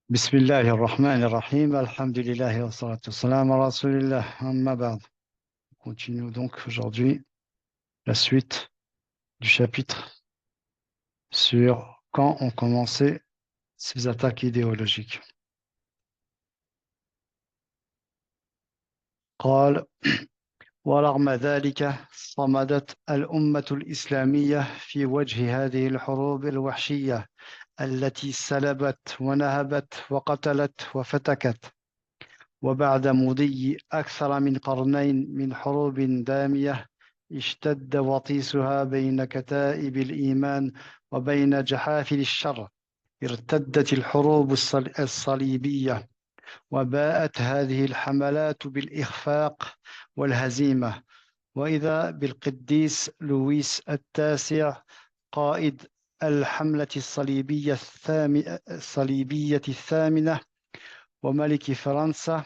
بسم الله الرحمن الرحيم. Alhamdulillah wa salatu wassalam ala rasulillah. Amma ba'd. On continue donc aujourd'hui la suite du chapitre sur quand ont commencé ces attaques idéologiques. قال ورغم ذلك صمدت الأمة الإسلامية في وجه هذه الحروب الوحشية التي سلبت ونهبت وقتلت وفتكت. وبعد مضي أكثر من قرنين من حروب دامية اشتد وطيسها بين كتائب الإيمان وبين جحافل الشر، ارتدت الحروب الصليبية، وباءت هذه الحملات بالإخفاق والهزيمة. وإذا بالقديس لويس التاسع قائد الحملة الصليبية الثامنة وملك فرنسا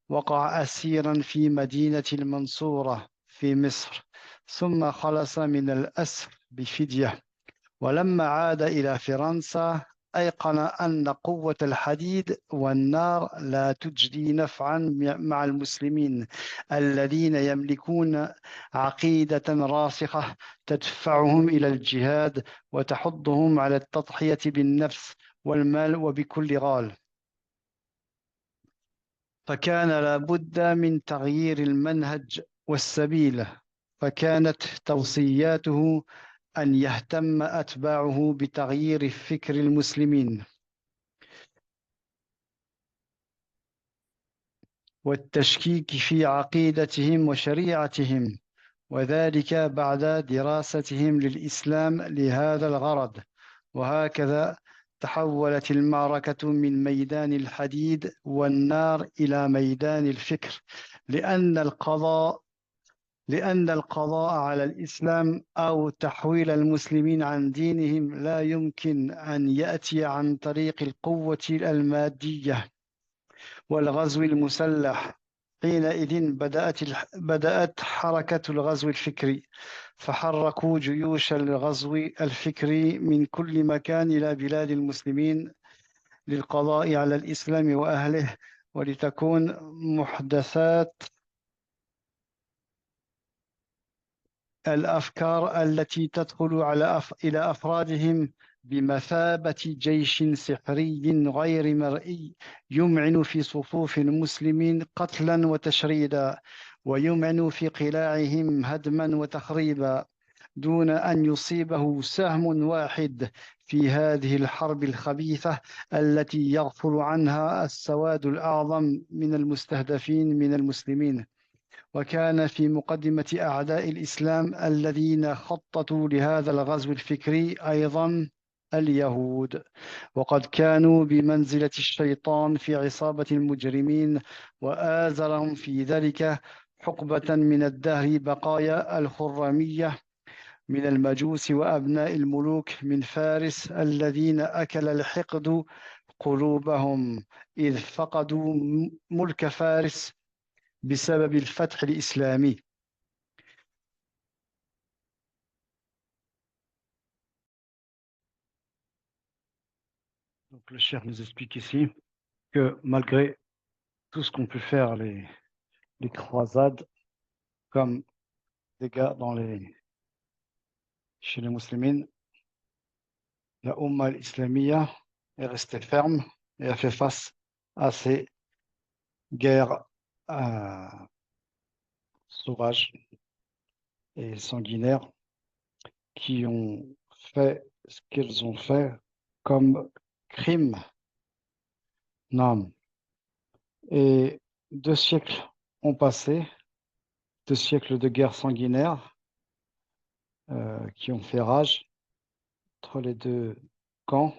وقع أسيرا في مدينة المنصورة في مصر، ثم خلص من الأسر بفدية. ولما عاد إلى فرنسا أيقن أن قوة الحديد والنار لا تجدي نفعا مع المسلمين الذين يملكون عقيدة راسخة تدفعهم إلى الجهاد وتحضهم على التضحية بالنفس والمال وبكل غال. فكان لابد من تغيير المنهج والسبيل، فكانت توصياته أن يهتم أتباعه بتغيير فكر المسلمين والتشكيك في عقيدتهم وشريعتهم، وذلك بعد دراستهم للإسلام لهذا الغرض. وهكذا تحولت المعركة من ميدان الحديد والنار إلى ميدان الفكر، لأن القضاء لأن القضاء على الإسلام أو تحويل المسلمين عن دينهم لا يمكن أن يأتي عن طريق القوة المادية والغزو المسلح. حينئذ بدأت حركة الغزو الفكري، فحركوا جيوش الغزو الفكري من كل مكان إلى بلاد المسلمين للقضاء على الإسلام وأهله، ولتكون محدثات الأفكار التي تدخل إلى أفرادهم بمثابة جيش سحري غير مرئي يمعن في صفوف المسلمين قتلا وتشريدا، ويمعن في قلاعهم هدما وتخريبا، دون أن يصيبه سهم واحد في هذه الحرب الخبيثة التي يغفل عنها السواد الأعظم من المستهدفين من المسلمين. وكان في مقدمة أعداء الإسلام الذين خططوا لهذا الغزو الفكري أيضا اليهود، وقد كانوا بمنزلة الشيطان في عصابة المجرمين، وآزرهم في ذلك حقبة من الدهر بقايا الخرامية من المجوس وأبناء الملوك من فارس الذين أكل الحقد قلوبهم إذ فقدوا ملك فارس بسبب الفتح الإسلامي. Donc, le chef nous explique ici que malgré tout ce qu'ont pu faire les croisades comme dégâts chez les musulmans, la Ummah al-Islamiyya est restée ferme et a fait face à ces guerres euh, sauvages et sanguinaires qui ont fait ce qu'elles ont fait comme crime. Non. Et 2 siècles ont passé, 2 siècles de guerre sanguinaire qui ont fait rage entre les deux camps,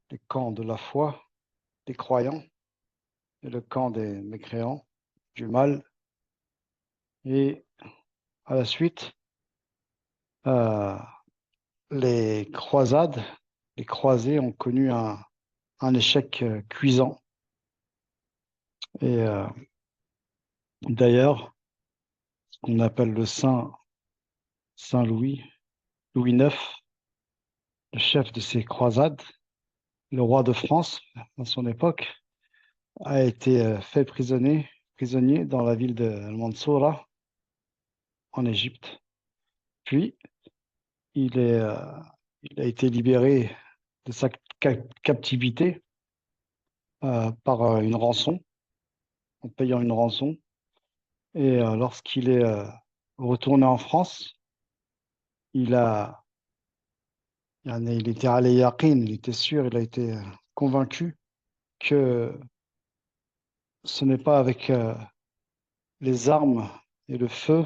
le camp de la foi, des croyants, et le camp des mécréants, du mal. Et à la suite, euh, les croisades, les croisés ont connu un échec cuisant. Et d'ailleurs, ce qu'on appelle le Saint Louis, Louis IX, le chef de ces croisades, le roi de France, à son époque, a été fait prisonnier dans la ville de Mansoura, en Égypte. Puis, il est, euh, il a été libéré de sa captivité par une rançon, en payant une rançon. Et lorsqu'il est retourné en France, il a, il était allé yaqin, il était sûr, il a été convaincu que ce n'est pas avec les armes et le feu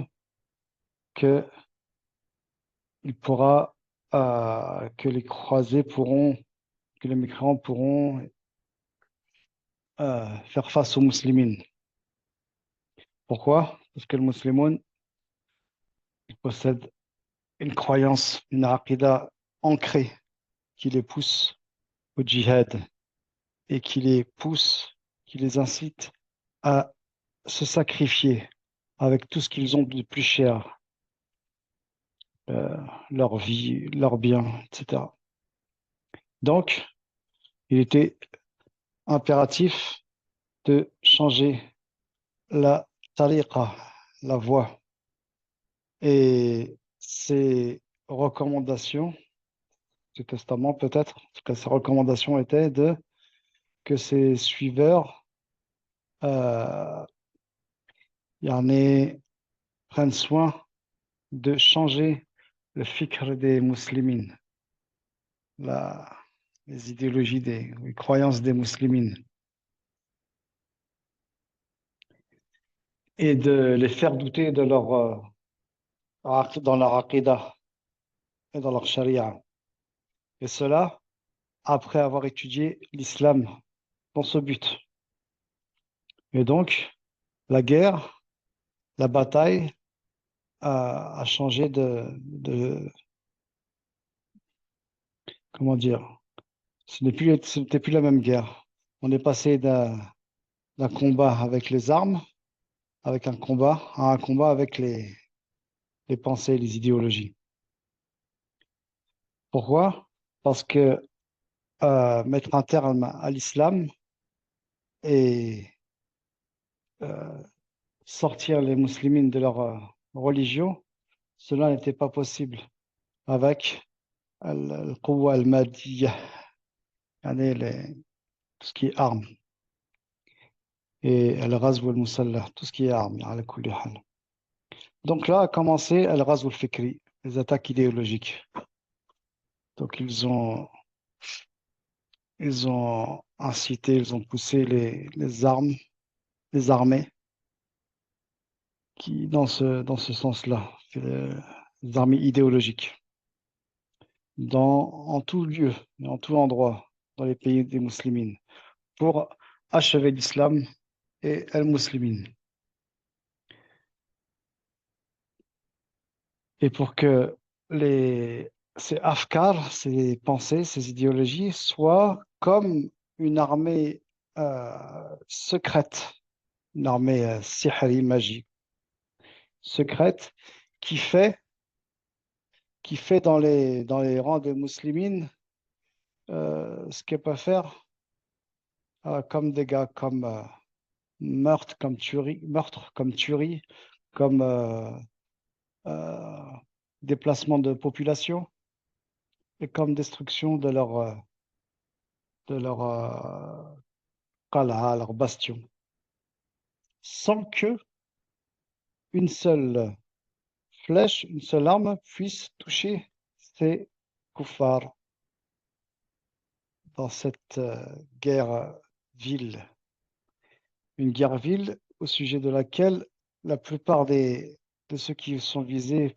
que il pourra, que les croisés pourront, que les mécréants pourront faire face aux musulmans. Pourquoi? Parce que le musulman, il possède une croyance, une aqidah ancrée qui les pousse au djihad et qui les pousse, qui les incite à se sacrifier avec tout ce qu'ils ont de plus cher, euh, leur vie, leurs biens, etc. Donc, il était impératif de changer la tariqa, la voie. Et ces recommandations, ce testament peut-être, en tout cas ces recommandations étaient de que ses suiveurs euh, prennent soin de changer le fikr des musulmans, la, les idéologies les croyances des musulmans, et de les faire douter de dans leur aqidah et dans leur sharia. Et cela après avoir étudié l'islam dans ce but. Et donc, la guerre, la bataille a changé comment dire, ce n'était plus la même guerre. On est passé d'un combat avec les armes, avec un combat, à un combat avec les pensées, les idéologies. Pourquoi? Parce que mettre un terme à l'islam et euh, sortir les musulmans de leur religion, cela n'était pas possible avec القوة المادية, يعني tout ce qui est armes, et الغزو المسلح, tout ce qui est armes, على كل حال. Donc là a commencé الغزو الفكري, les attaques idéologiques. Donc ils ont incité, ils ont poussé les armes, les armées qui, dans ce sens-là, les armées idéologiques, en tout lieu, en tout endroit, dans les pays des musulmans, pour achever l'islam et les musulmans. Et pour que ces afkars, ces pensées, ces idéologies soient comme une armée secrète, une armée sihri, magique, secrète, qui fait, qui fait dans les rangs des musulmans ce qu'elle peut faire comme dégâts, comme meurtre, comme tuerie, comme euh, déplacement de population et comme destruction de leur qal'a, leur bastion, sans que une seule flèche, une seule arme puisse toucher ces kuffars dans cette guerre ville. Une guerre ville au sujet de laquelle la plupart de ceux qui sont visés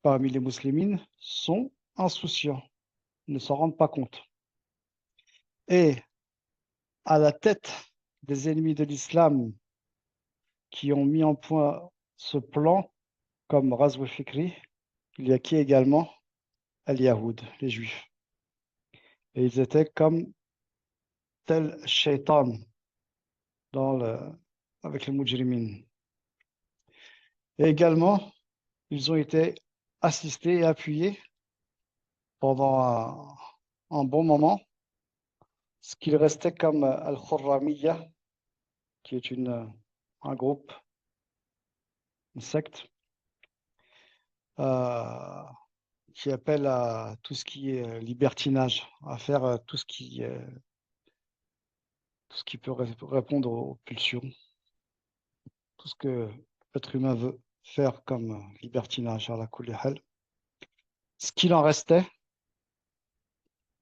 parmi les musulmans sont insouciants, ne s'en rendent pas compte. Et à la tête des ennemis de l'islam qui ont mis en point ce plan, comme Razou Fikri, il y a qui également? Al-Yahoud, les Juifs. Et ils étaient comme tel shaitan dans avec les mujrimin. Et également, ils ont été assistés et appuyés pendant un bon moment ce qu'il restait comme Al-Khurramiyya, qui est un groupe, une secte, euh, qui appelle à tout ce qui est libertinage, à faire tout ce qui peut répondre aux pulsions, tout ce que l'être humain veut faire comme libertinage à la kulli hal. Ce qu'il en restait,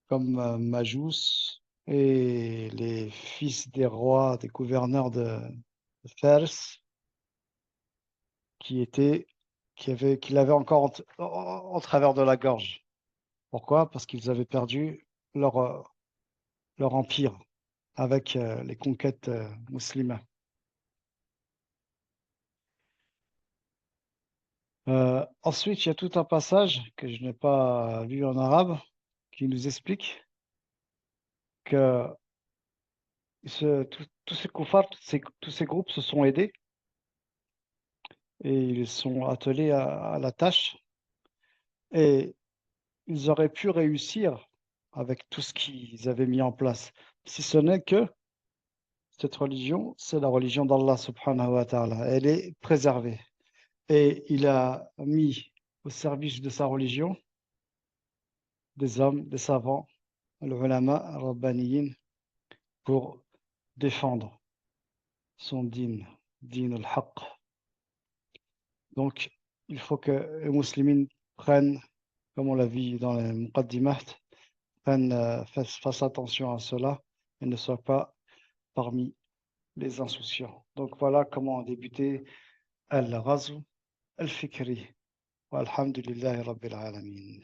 comme Majous et les fils des rois, des gouverneurs de Fers, qui étaient, qui l'avaient encore en travers de la gorge. Pourquoi? Parce qu'ils avaient perdu leur empire avec les conquêtes musulmanes. Ensuite, il y a tout un passage que je n'ai pas lu en arabe qui nous explique que tous ces koufars, tous ces groupes se sont aidés et ils sont attelés à la tâche et ils auraient pu réussir avec tout ce qu'ils avaient mis en place, si ce n'est que cette religion, c'est la religion d'Allah subhanahu wa ta'ala. Elle est préservée et il a mis au service de sa religion des hommes, des savants, les ulama, rabbaniyin, pour défendre son din al-haqq. Donc, il faut que les musulmans prennent, comme on l'a vu dans les muqaddimat, fassent attention à cela et ne soient pas parmi les insouciants. Donc, voilà comment a débuté al-Ghazw al-Fikri. Walhamdulillahi Rabbil Alamin.